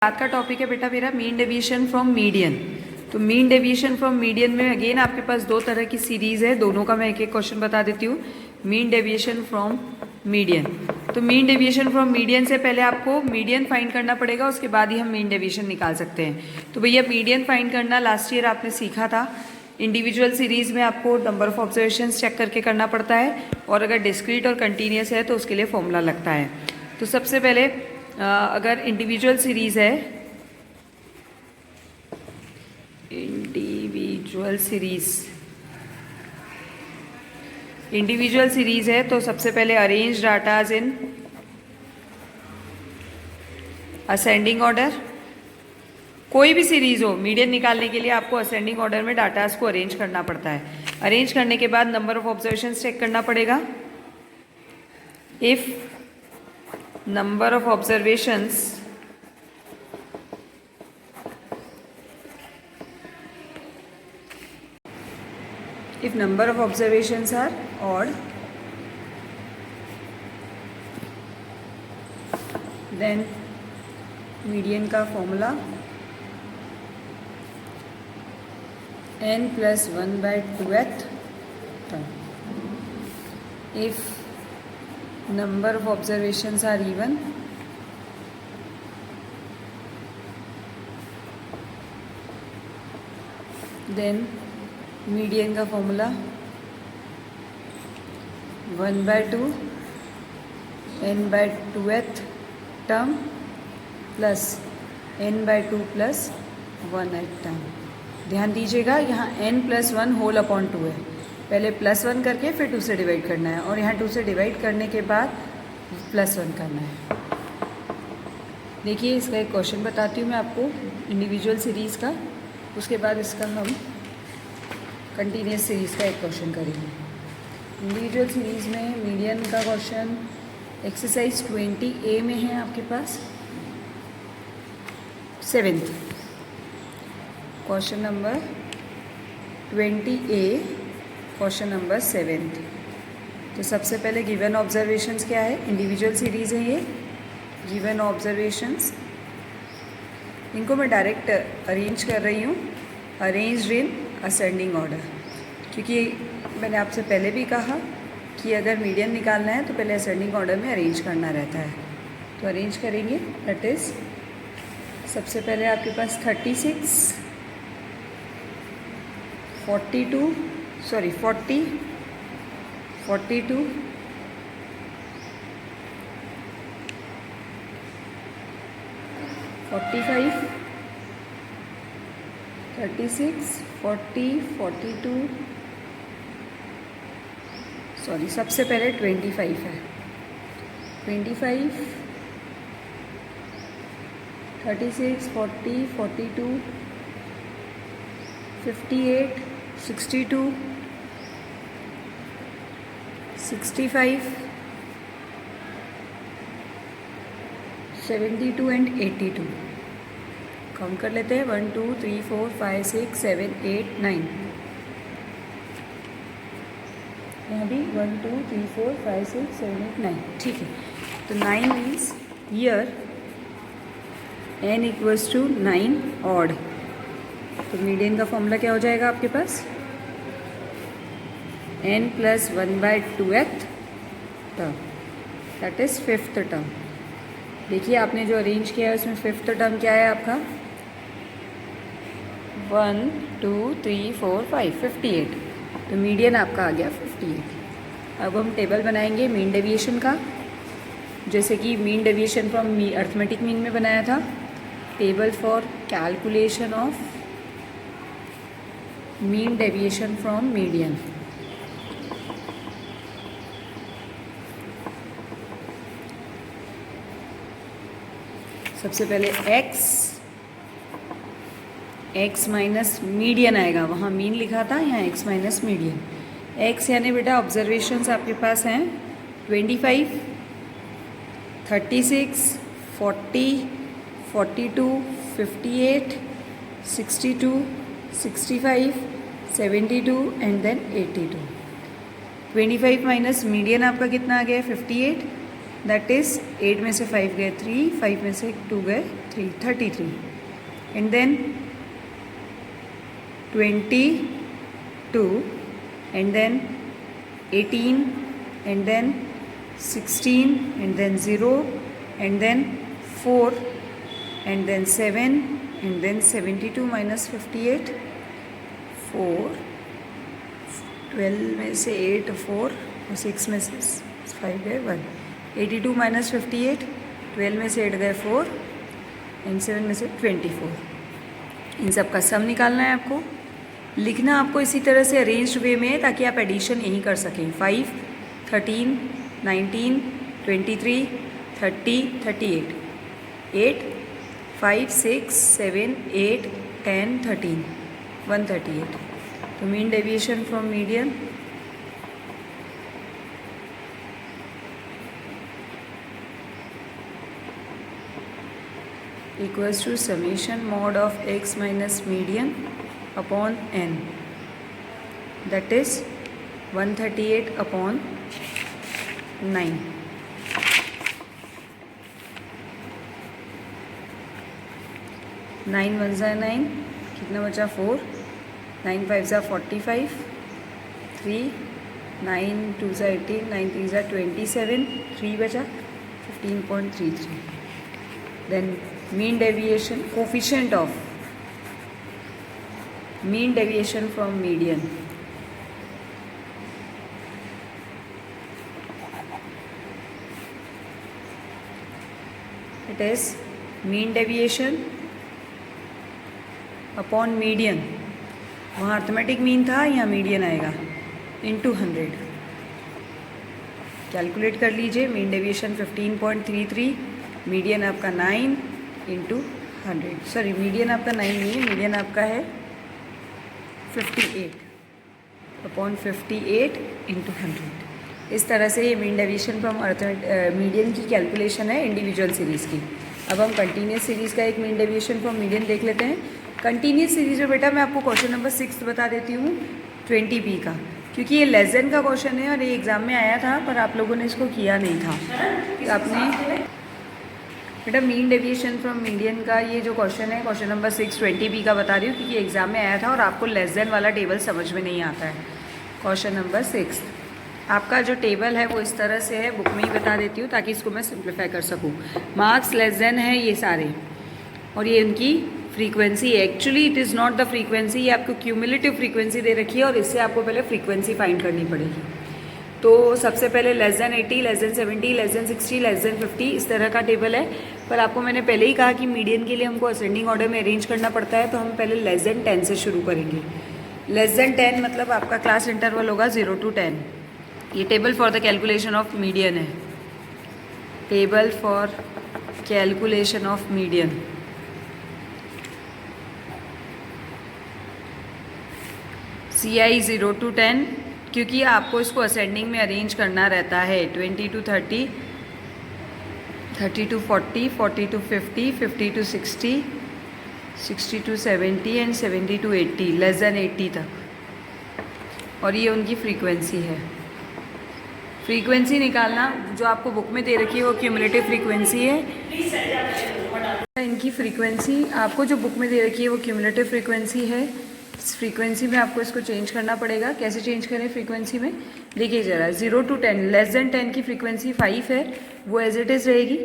आज का टॉपिक है बेटा मेरा मीन डेविएशन फ्रॉम मीडियन। तो मीन डेविएशन फ्रॉम मीडियन में अगेन आपके पास दो तरह की सीरीज है, दोनों का मैं एक एक क्वेश्चन बता देती हूँ। मीन डेविएशन फ्रॉम मीडियन, तो मीन डेविएशन फ्रॉम मीडियन से पहले आपको मीडियन फाइंड करना पड़ेगा, उसके बाद ही हम मीन डेविएशन निकाल सकते हैं। तो भैया मीडियन फाइंड करना लास्ट ईयर आपने सीखा था। इंडिविजुअल सीरीज में आपको नंबर ऑफ ऑब्जर्वेशन चेक करके करना पड़ता है, और अगर डिस्क्रीट और कंटिन्यूस है तो उसके लिए फॉर्मूला लगता है। तो सबसे पहले अगर इंडिविजुअल सीरीज है, इंडिविजुअल सीरीज है तो सबसे पहले arrange datas in ascending order. कोई भी सीरीज हो, मीडियन निकालने के लिए आपको असेंडिंग ऑर्डर में डाटाज को अरेंज करना पड़ता है। अरेंज करने के बाद नंबर ऑफ ऑब्जर्वेशन चेक करना पड़ेगा। If number of observations are odd, then median का formula n plus 1/2th term. If number of observations are even, then median का formula 1/2 n/2th term plus n/2 plus 1th term। ध्यान दीजिएगा, यहाँ n + 1 whole upon 2 है। पहले +1 करके फिर 2 से डिवाइड करना है, और यहाँ 2 से डिवाइड करने के बाद +1 करना है। देखिए इसका एक क्वेश्चन बताती हूँ मैं आपको इंडिविजुअल सीरीज़ का, उसके बाद इसका हम कंटिन्यूस सीरीज़ का एक क्वेश्चन करेंगे। इंडिविजुअल सीरीज़ में मीडियन का क्वेश्चन एक्सरसाइज 20A में है आपके पास, 7th question number 20A, question number 7th। तो सबसे पहले गिवन ऑब्जर्वेशंस क्या है, इंडिविजुअल सीरीज़ है ये। गिवन ऑब्जर्वेशंस, इनको मैं डायरेक्ट अरेंज कर रही हूँ, अरेंज्ड इन असेंडिंग ऑर्डर, क्योंकि मैंने आपसे पहले भी कहा कि अगर मीडियन निकालना है तो पहले असेंडिंग ऑर्डर में अरेंज करना रहता है। तो अरेंज करेंगे, दैट इज़ सबसे पहले आपके पास 36, 42, 40, 42, 45, 36, 40, 42, सॉरी सबसे पहले 25 है, 25, 36, 40, 42, 58, 62, 65, 72 एंड 82। काउंट कर लेते हैं, 1 2 3 4 5 6 7 8 9। यहाँ भी 1 2 3 4 5 6 7 8 9, ठीक है। तो 9 means here n equals to 9 odd. तो मीडियन का फॉर्मूला क्या हो जाएगा आपके पास, n + 1/2th term, that is 5th term. देखिए आपने जो अरेंज किया है उसमें 5th टर्म क्या है आपका, 1 2 3 4 5, 58। तो मीडियन आपका आ गया 58। अब हम टेबल बनाएंगे मीन डेविएशन का, जैसे कि mean deviation from arithmetic mean में बनाया था। Table for calculation of mean deviation from median. सबसे पहले x माइनस मीडियन आएगा, वहाँ मीन लिखा था, यहाँ x माइनस मीडियन। x यानी बेटा ऑब्जर्वेशंस आपके पास हैं 25, 36, 40, 42, 58, 62, 65, 72 एंड देन 82। 25 माइनस मीडियन आपका कितना आ गया, 58। दैट इज़ 8 में से 5 गए 3, 5 में से 2 गए 3, 33. And then 22 and then 18 and then 16 and then 0 and then 4 and then 7 and then 72 minus 58, 4, 12 में से 8 4 और 6 में से 5 गए 1, 82 minus 58, 12 में से 8 गए 4 एंड 7 में से 24. इन सब का सम निकालना है आपको. लिखना आपको इसी तरह से अरेंज्ड वे में है ताकि आप एडिशन यहीं कर सकें. 5, 13, 19, 23, 30, 38, 8, 5, 6, 7, 8, 10, 13, 138. तो mean deviation from median equals to summation mod of x minus median upon n, that is 138 upon 9. Nine one ज़ा 9, कितना बचा 4, 9 5 ज़ा 45, 3, 9 2 ज़ा 18, 9 3 ज़ा 27, 3 बचा 15.33. Then mean deviation, coefficient of mean deviation from median, it is mean deviation upon median. वहाँ arithmetic mean था, यहाँ मीडियन आएगा इंटू 100. कैलकुलेट कर लीजिए. मीन डेविएशन 15.33, मीडियन आपका 9 इंटू 100. सॉरी, मीडियन आपका 9 नहीं है, मीडियन आपका है 58 अपॉन 58 इंटू 100. इस तरह से ये मीन डेविएशन फ्रॉम मीडियन की कैलकुलेशन है इंडिविजुअल सीरीज़ की. अब हम कंटिन्यूस सीरीज़ का एक मीन डेविएशन फ्रॉम मीडियन देख लेते हैं. कंटिन्यूस सीरीज़ में बेटा मैं आपको क्वेश्चन नंबर 6 बता देती हूँ 20B का, क्योंकि ये लेस देन का क्वेश्चन है और ये एग्ज़ाम में आया था पर आप लोगों ने इसको किया नहीं था. तो आपने बेटा मीन डेविएशन फ्रॉम मीडियन का ये जो क्वेश्चन है, क्वेश्चन नंबर 6 20B का बता रही हूँ क्योंकि एग्ज़ाम में आया था और आपको लेस देन वाला टेबल समझ में नहीं आता है. क्वेश्चन नंबर 6 आपका जो टेबल है वो इस तरह से है, बुक में ही बता देती हूँ ताकि इसको मैं सिंप्लीफाई कर सकूँ. मार्क्स लेस देन है ये सारे और ये उनकी frequency. Actually it is not the frequency, ये आपको क्यूमुलेटिव फ्रीक्वेंसी दे रखी है और इससे आपको पहले फ्रीक्वेंसी फाइंड करनी पड़ेगी. तो सबसे पहले less than 80, less than 70, less than 60, less than 50 इस तरह का टेबल है. पर आपको मैंने पहले ही कहा कि मीडियन के लिए हमको असेंडिंग ऑर्डर में अरेंज करना पड़ता है, तो हम पहले लेस देन 10 से शुरू करेंगे. लेस देन 10 मतलब आपका क्लास इंटरवल होगा 0 to 10. ये table for the calculation of median है. Table for calculation of median. CI 0 to 10 क्योंकि आपको इसको असेंडिंग में अरेंज करना रहता है. 20 to 30, 30 to 40, 40 to 50, 50 to 60, 60 to 70 and 70 to 80, less than 80 तक. और ये उनकी फ्रीक्वेंसी है. फ्रीक्वेंसी निकालना जो आपको बुक में दे रखी है वो क्यूमुलेटिव फ्रीक्वेंसी है. इनकी फ्रीक्वेंसी आपको जो बुक में दे रखी है वो क्यूमुलेटिव फ्रीक्वेंसी है. इस फ्रीक्वेंसी में आपको इसको चेंज करना पड़ेगा. कैसे चेंज करें फ्रीक्वेंसी में, देखिए ज़रा. 0 to 10, लेस देन 10 की फ्रीक्वेंसी 5 है, वो एज इट इज़ रहेगी.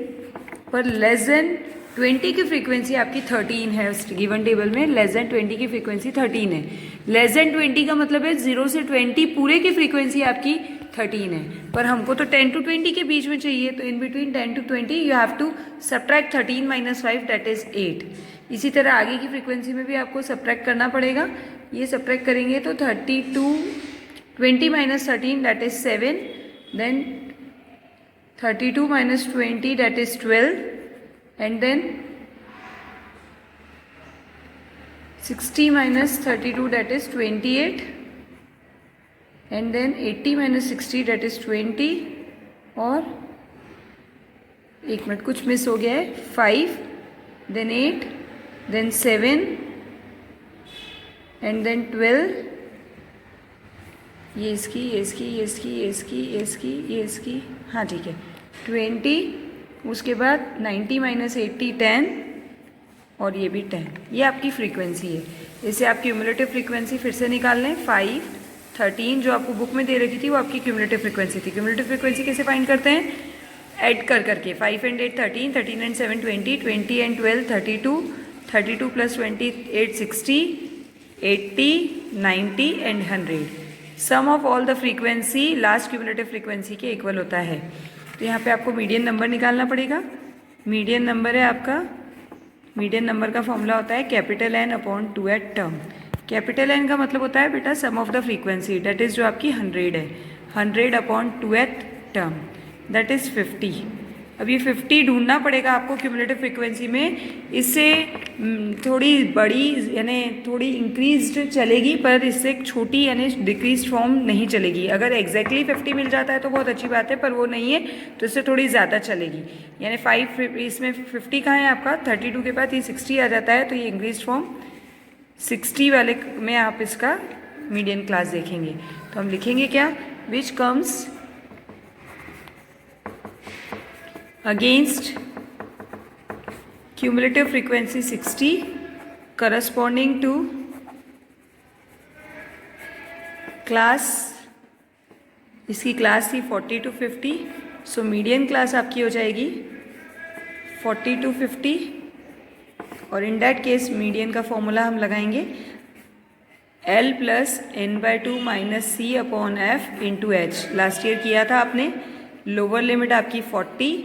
पर लेस देन 20 की फ्रीक्वेंसी आपकी 13 है. उस गिवन टेबल में लेस देन 20 की फ्रीक्वेंसी 13 है. लेस देन 20 का मतलब है 0 से 20 पूरे की फ्रीक्वेंसी आपकी 13 है. पर हमको तो 10 to 20 के बीच में चाहिए, तो in between 10 to 20 you have to subtract 13 minus 5 that is 8. इसी तरह आगे की फ्रीक्वेंसी में भी आपको सब्ट्रैक्ट करना पड़ेगा. ये सब्ट्रैक्ट करेंगे तो 20 minus 13 that is 7, then 32 minus 20 that is 12, and then 60 minus 32 that is 28, and then 80 minus 60 that is 20, और एक मिनट कुछ मिस हो गया है, 5, देन 8, देन 7, एंड देन 12. ये इसकी, ये इसकी, ये इसकी, ये इसकी, ये इसकी, ये इसकी, हाँ ठीक है. 20, उसके बाद 90 माइनस 80 10, और ये भी 10। ये आपकी फ्रीक्वेंसी है। इससे आप क्यूमुलेटिव फ्रीक्वेंसी फिर से निकाल लें। 5 13 जो आपको बुक में दे रखी थी वो आपकी क्यूमुलेटिव फ्रीक्वेंसी थी। क्यूमुलेटिव फ्रीक्वेंसी कैसे फाइंड करते हैं? ऐड कर करके 5 and 8 13, 13 and 7 20, 20 and 12 32, 32 plus 28 60, 80 90 and 100। Sum of all the frequency last cumulative frequency के इक्वल होता है। तो यहाँ पे आपको मीडियन नंबर निकालना पड़ेगा। मीडियन नंबर है आपका, मीडियन नंबर का फॉर्मूला होता है capital N upon 2th term. Capital N का मतलब होता है बेटा sum of the frequency, that is जो आपकी 100 है। 100 upon 2th term that is 50। अब ये 50 ढूंढना पड़ेगा आपको क्यूमुलेटिव फ्रीक्वेंसी में। इससे थोड़ी बड़ी यानी थोड़ी इंक्रीज्ड चलेगी, पर इससे छोटी यानी डिक्रीज फॉर्म नहीं चलेगी। अगर एग्जैक्टली 50 मिल जाता है तो बहुत अच्छी बात है, पर वो नहीं है तो इससे थोड़ी ज़्यादा चलेगी। यानी 5 इसमें 50 कहाँ है आपका? 32 के बाद ये 60 आ जाता है, तो ये इंक्रीज फॉर्म 60 वाले में आप इसका मीडियन क्लास देखेंगे। तो हम लिखेंगे क्या? Which comes against cumulative frequency 60 corresponding to class, इसकी क्लास थी 40 to 50, सो मीडियन क्लास आपकी हो जाएगी 40 to 50। और इन डैट केस मीडियन का फॉर्मूला हम लगाएंगे L plus n/2 minus C upon F into H। Last year किया था आपने। लोअर लिमिट आपकी 40,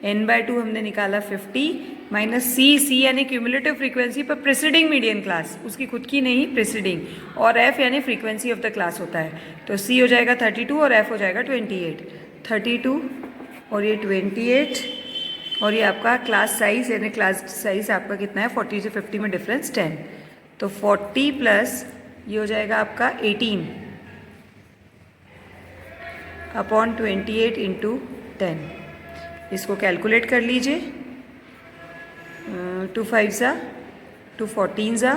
n/2 हमने निकाला 50, माइनस C यानी क्यूमुलेटिव फ्रीक्वेंसी पर प्रेसिडिंग मीडियन क्लास, उसकी खुद की नहीं प्रेसिडिंग, और F यानी फ्रीक्वेंसी ऑफ द क्लास होता है। तो C हो जाएगा 32 और F हो जाएगा 28। 32 और ये 28, और ये आपका क्लास साइज यानी क्लास साइज आपका कितना है? 40 से 50 में डिफरेंस 10। तो 40 प्लस ये हो जाएगा आपका 18 अपॉन 28 इंटू 10। इसको कैलकुलेट कर लीजिए। 2 5 ज़ा, 2 14 ज़ा,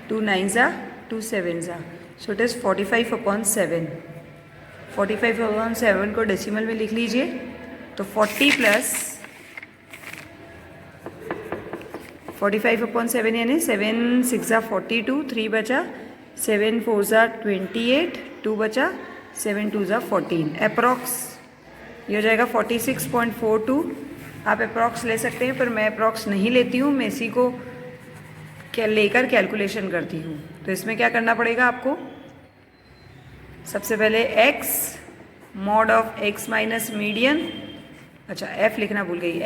2 9 ज़ा, 2 7 ज़ा, so it is 45 upon 7। 45 upon 7 को डेसिमल में लिख लीजिए। तो 40 प्लस 45 अपॉन 7 यानी 7 6 ज़ा 42, 3 बचा, 7 4 ज़ा 28, 2 बचा, 7 2 ज़ा 14। अप्रॉक्स ये हो जाएगा 46.42। आप अप्रॉक्स ले सकते हैं, पर मैं अप्रॉक्स नहीं लेती हूँ, मैं इसी को लेकर कैलकुलेशन करती हूँ। तो इसमें क्या करना पड़ेगा आपको? सबसे पहले x mod of x minus median, अच्छा f लिखना भूल गई,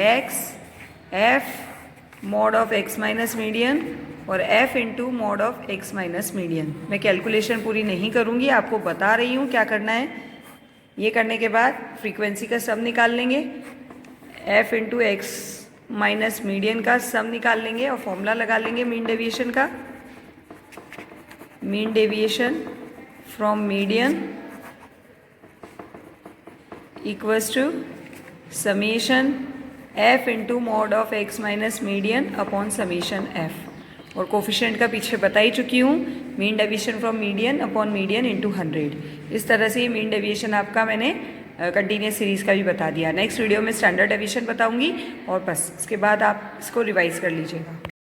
f mod of x minus median और f into mod of x minus median. मैं कैलकुलेशन पूरी नहीं करूँगी, आपको बता रही हूँ क्या करना है। ये करने के बाद फ्रीक्वेंसी का सम निकाल लेंगे, f into x minus median का सम निकाल लेंगे और फॉर्मूला लगा लेंगे मीन डेविएशन का। Mean deviation from median equals to summation f into mod of x minus median upon summation f। और कोफिशिएंट का पीछे बता ही चुकी हूँ, mean deviation from median upon median into 100। इस तरह से मीन डेविएशन आपका मैंने कंटिन्यूस सीरीज़ का भी बता दिया। नेक्स्ट वीडियो में स्टैंडर्ड डेविएशन बताऊंगी, और बस इसके बाद आप इसको रिवाइज कर लीजिएगा।